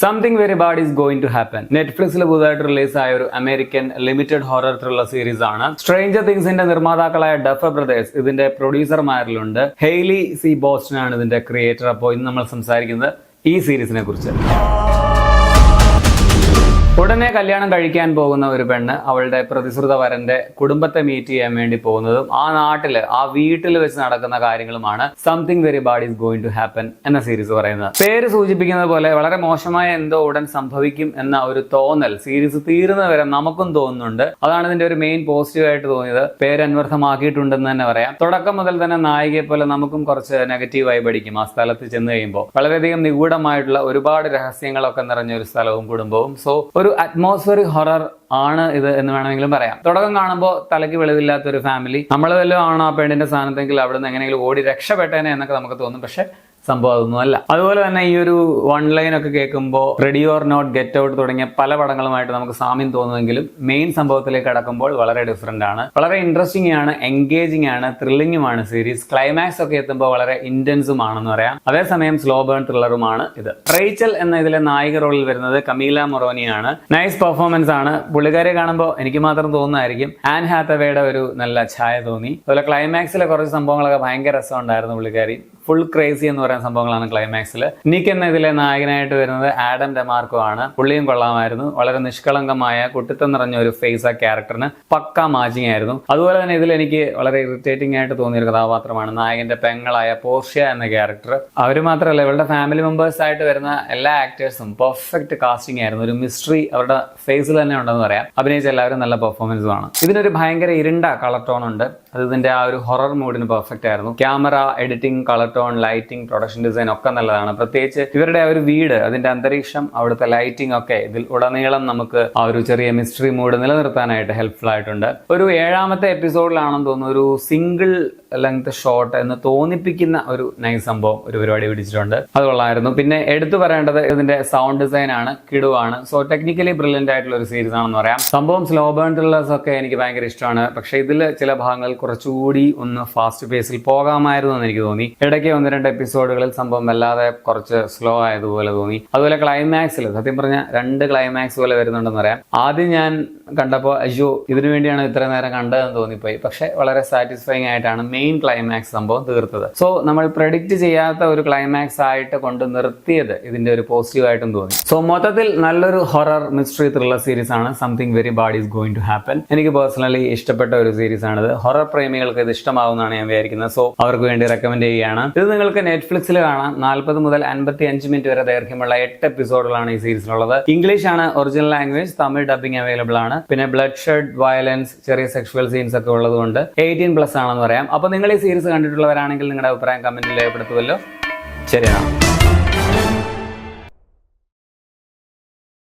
Something very bad is going to happen. നെറ്റ്ഫ്ലിക്സിൽ പുതുതായിട്ട് release ആയ ഒരു American limited horror thriller series ആണ്. സ്ട്രേഞ്ചർ തിങ്സിന്റെ നിർമ്മാതാക്കളായ ഡഫർ ബ്രദേഴ്സ് ഇതിന്റെ പ്രൊഡ്യൂസർമാരിലുണ്ട്. ഹെയ്ലി സി ബോസ്റ്റൺ ആണ് ഇതിന്റെ ക്രിയേറ്റർ. അപ്പോൾ ഇന്ന് നമ്മൾ സംസാരിക്കുന്നത് ഈ സീരീസിനെ കുറിച്ച്. ഉടനെ കല്യാണം കഴിക്കാൻ പോകുന്ന ഒരു പെണ്ണ് അവളുടെ പ്രതിശ്രുത വരന്റെ കുടുംബത്തെ മീറ്റ് ചെയ്യാൻ വേണ്ടി പോകുന്നതും ആ വീട്ടിൽ വെച്ച് നടക്കുന്ന കാര്യങ്ങളുമാണ് something very bad is going to happen എന്ന സീരീസ് പറയുന്നത്. പേര് സൂചിപ്പിക്കുന്നത് പോലെ വളരെ മോശമായ എന്തോ ഉടൻ സംഭവിക്കും എന്ന ഒരു തോന്നൽ സീരീസ് തീരുന്നവരെ നമുക്കും തോന്നുന്നുണ്ട്. അതാണ് ഇതിന്റെ ഒരു മെയിൻ പോസിറ്റീവ് ആയിട്ട് തോന്നിയത്. പേര് അന്വർത്ഥമാക്കിയിട്ടുണ്ടെന്ന് തന്നെ പറയാം. തുടക്കം മുതൽ തന്നെ നായികയെ പോലെ നമുക്കും കുറച്ച് നെഗറ്റീവായി പഠിക്കും. ആ സ്ഥലത്ത് ചെന്ന് കഴിയുമ്പോൾ വളരെയധികം നിഗൂഢമായിട്ടുള്ള ഒരുപാട് രഹസ്യങ്ങളൊക്കെ നിറഞ്ഞ ഒരു സ്ഥലവും കുടുംബവും. സോ ഒരു അറ്റ്മോസ്ഫിയറിക് ഹൊറർ ആണ് ഇത് എന്ന് വേണമെങ്കിലും പറയാം. തുടക്കം കാണുമ്പോൾ തലയ്ക്ക് വെളിവില്ലാത്ത ഒരു ഫാമിലി, നമ്മൾ വല്ലതും ആണോ ആ പെണ്ണിന്റെ സ്ഥാനത്തെങ്കിൽ അവിടെ നിന്ന് എങ്ങനെയെങ്കിലും ഓടി രക്ഷപ്പെട്ടേനെ എന്നൊക്കെ നമുക്ക് തോന്നും. പക്ഷെ സംഭവം അതൊന്നുമല്ല. അതുപോലെ തന്നെ ഈ ഒരു വൺ ലൈൻ ഒക്കെ കേൾക്കുമ്പോൾ ready or not, get out തുടങ്ങിയ പല പടങ്ങളുമായിട്ട് നമുക്ക് സാമ്യം തോന്നുമെങ്കിലും മെയിൻ സംഭവത്തിലേക്ക് കടക്കുമ്പോൾ വളരെ ഡിഫറെന്റ് ആണ്. വളരെ ഇൻട്രസ്റ്റിംഗ് ആണ്, എൻഗേജിംഗ് ആണ്, ത്രില്ലിംഗുമാണ് സീരീസ്. ക്ലൈമാക്സ് ഒക്കെ എത്തുമ്പോൾ വളരെ ഇന്റൻസും ആണെന്ന് പറയാം. അതേസമയം സ്ലോ ബേൺ ത്രില്ലറുമാണ് ഇത്. റേച്ചൽ എന്ന ഇതിലെ നായിക റോളിൽ വരുന്നത് കമീല മൊറോനിയാണ്. നൈസ് പെർഫോമൻസ് ആണ്. പുള്ളിക്കാരെ കാണുമ്പോൾ എനിക്ക് മാത്രം തോന്നുന്നതായിരിക്കും ആൻ ഹാത്തവേയുടെ ഒരു നല്ല ഛായ തോന്നി. അതുപോലെ ക്ലൈമാക്സിലെ കുറച്ച് സംഭവങ്ങളൊക്കെ ഭയങ്കര രസമുണ്ടായിരുന്നു. പുള്ളിക്കാരി ഫുൾ ക്രേസി എന്ന് പറയുന്ന സംഭവങ്ങളാണ് ക്ലൈമാക്സിൽ. നിക്ക് എന്ന ഇതിലെ നായകനായിട്ട് വരുന്നത് ആഡം ഡെമാർക്കോ ആണ്. പുള്ളിയും കൊള്ളാമായിരുന്നു. വളരെ നിഷ്കളങ്കമായ കുട്ടിത്തം നിറഞ്ഞ ഒരു ഫേസ് ആ ക്യാരക്ടറിന് പക്ക മാച്ചിങ് ആയിരുന്നു. അതുപോലെ തന്നെ ഇതിൽ എനിക്ക് വളരെ ഇറിറ്റേറ്റിംഗ് ആയിട്ട് തോന്നിയ ഒരു കഥാപാത്രമാണ് നായകന്റെ പെങ്ങളായ പോർഷ്യ എന്ന ക്യാരക്ടർ. അവർ മാത്രമല്ല, ഇവരുടെ ഫാമിലി മെമ്പേഴ്സ് ആയിട്ട് വരുന്ന എല്ലാ ആക്ടേഴ്സും പെർഫെക്റ്റ് കാസ്റ്റിംഗ് ആയിരുന്നു. ഒരു മിസ്റ്ററി അവരുടെ ഫേസിൽ തന്നെ ഉണ്ടെന്ന് പറയാം. അഭിനയിച്ച എല്ലാവരും നല്ല പെർഫോമൻസുമാണ്. ഇതിനൊരു ഭയങ്കര ഇരുണ്ട കളർ ടോൺ ഉണ്ട്. അത് ഇതിന്റെ ആ ഒരു ഹൊറർ മൂഡിന് പെർഫെക്റ്റ് ആയിരുന്നു. Camera, editing, colour tone, lighting, production design ഒക്കെ നല്ലതാണ്. പ്രത്യേകിച്ച് ഇവരുടെ ആ ഒരു വീട്, അതിന്റെ അന്തരീക്ഷം, അവിടുത്തെ ലൈറ്റിംഗ് ഒക്കെ ഇതിൽ ഉടനീളം നമുക്ക് ആ ഒരു ചെറിയ മിസ്റ്ററി മൂഡ് നിലനിർത്താനായിട്ട് ഹെൽപ്ഫുൾ ആയിട്ടുണ്ട്. ഒരു 7ാമത്തെ എപ്പിസോഡിലാണെന്ന് തോന്നുന്നു ഒരു സിംഗിൾ ലെങ്ത് ഷോട്ട് എന്ന് തോന്നിപ്പിക്കുന്ന ഒരു നൈസ് സംഭവം ഒരു പരിപാടി പിടിച്ചിട്ടുണ്ട്. അത് കൊള്ളായിരുന്നു. പിന്നെ എടുത്തു പറയേണ്ടത് ഇതിന്റെ സൗണ്ട് ഡിസൈൻ ആണ്, കിടുവാണ്. സോ ടെക്നിക്കലി ബ്രില്യന്റ് ആയിട്ടുള്ള ഒരു സീരീസ് ആണെന്ന് പറയാം. സംഭവം സ്ലോ ബേൺ ത്രില്ലേഴ്സ് ഒക്കെ എനിക്ക് ഭയങ്കര ഇഷ്ടമാണ്. പക്ഷെ ഇതിൽ ചില ഭാഗങ്ങൾ കുറച്ചുകൂടി ഒന്ന് ഫാസ്റ്റ് പേസിൽ പോകാമായിരുന്നു എന്ന് എനിക്ക് തോന്നി. ഇടയ്ക്ക് 1-2 എപ്പിസോഡുകളിൽ സംഭവം വല്ലാതെ കുറച്ച് സ്ലോ ആയതുപോലെ തോന്നി. അതുപോലെ ക്ലൈമാക്സിൽ സത്യം പറഞ്ഞ 2 ക്ലൈമാക്സ് പോലെ വരുന്നുണ്ടെന്ന് പറയാം. ആദ്യം ഞാൻ കണ്ടപ്പോൾ അയ്യോ ഇതിനു വേണ്ടിയാണ് ഇത്ര നേരം കണ്ടതെന്ന് തോന്നിപ്പോയി. പക്ഷെ വളരെ സാറ്റിസ്ഫൈങ് ആയിട്ടാണ് മെയിൻ ക്ലൈമാക്സ് സംഭവം തീർത്തത്. സോ നമ്മൾ പ്രെഡിക്റ്റ് ചെയ്യാത്ത ഒരു ക്ലൈമാക്സ് ആയിട്ട് കൊണ്ട് നിർത്തിയത് ഇതിന്റെ ഒരു പോസിറ്റീവ് ആയിട്ടും തോന്നി. സോ മൊത്തത്തിൽ നല്ലൊരു ഹൊറർ മിസ്റ്ററി ത്രില്ലർ സീരീസ് ആണ് something very bad is going to happen. എനിക്ക് പേഴ്സണലി ഇഷ്ടപ്പെട്ട ഒരു സീരീസ് ആണിത്. ഹൊറർ പ്രേമികൾക്ക് ഇത് ഇഷ്ടമാവുന്നതാണ് ഞാൻ വിചാരിക്കുന്നത്. സോ അവർക്ക് വേണ്ടി റെക്കമെൻഡ് ചെയ്യുകയാണ്. ഇത് നിങ്ങൾക്ക് നെറ്റ്ഫ്ലിക്സിൽ കാണാം. 40 മുതൽ 55 മിനിറ്റ് വരെ ദൈർഘ്യമുള്ള 8 എപ്പിസോഡുകളാണ് ഈ സീരീസിലുള്ളത്. ഇംഗ്ലീഷ് ആണ് original language. Tamil dubbing available ആണ്. പിന്നെ ബ്ലഡ് ഷെഡ്, വയലൻസ്, ചെറിയ സെക്ഷുവൽ സീൻസ് ഒക്കെ ഉള്ളതുകൊണ്ട് 18+ ആണെന്ന് പറയാം. അപ്പൊ നിങ്ങൾ ഈ സീരീസ് കണ്ടിട്ടുള്ളവരാണെങ്കിൽ നിങ്ങളുടെ അഭിപ്രായം കമന്റിൽ രേഖപ്പെടുത്തുമല്ലോ. ശരിയാണ്.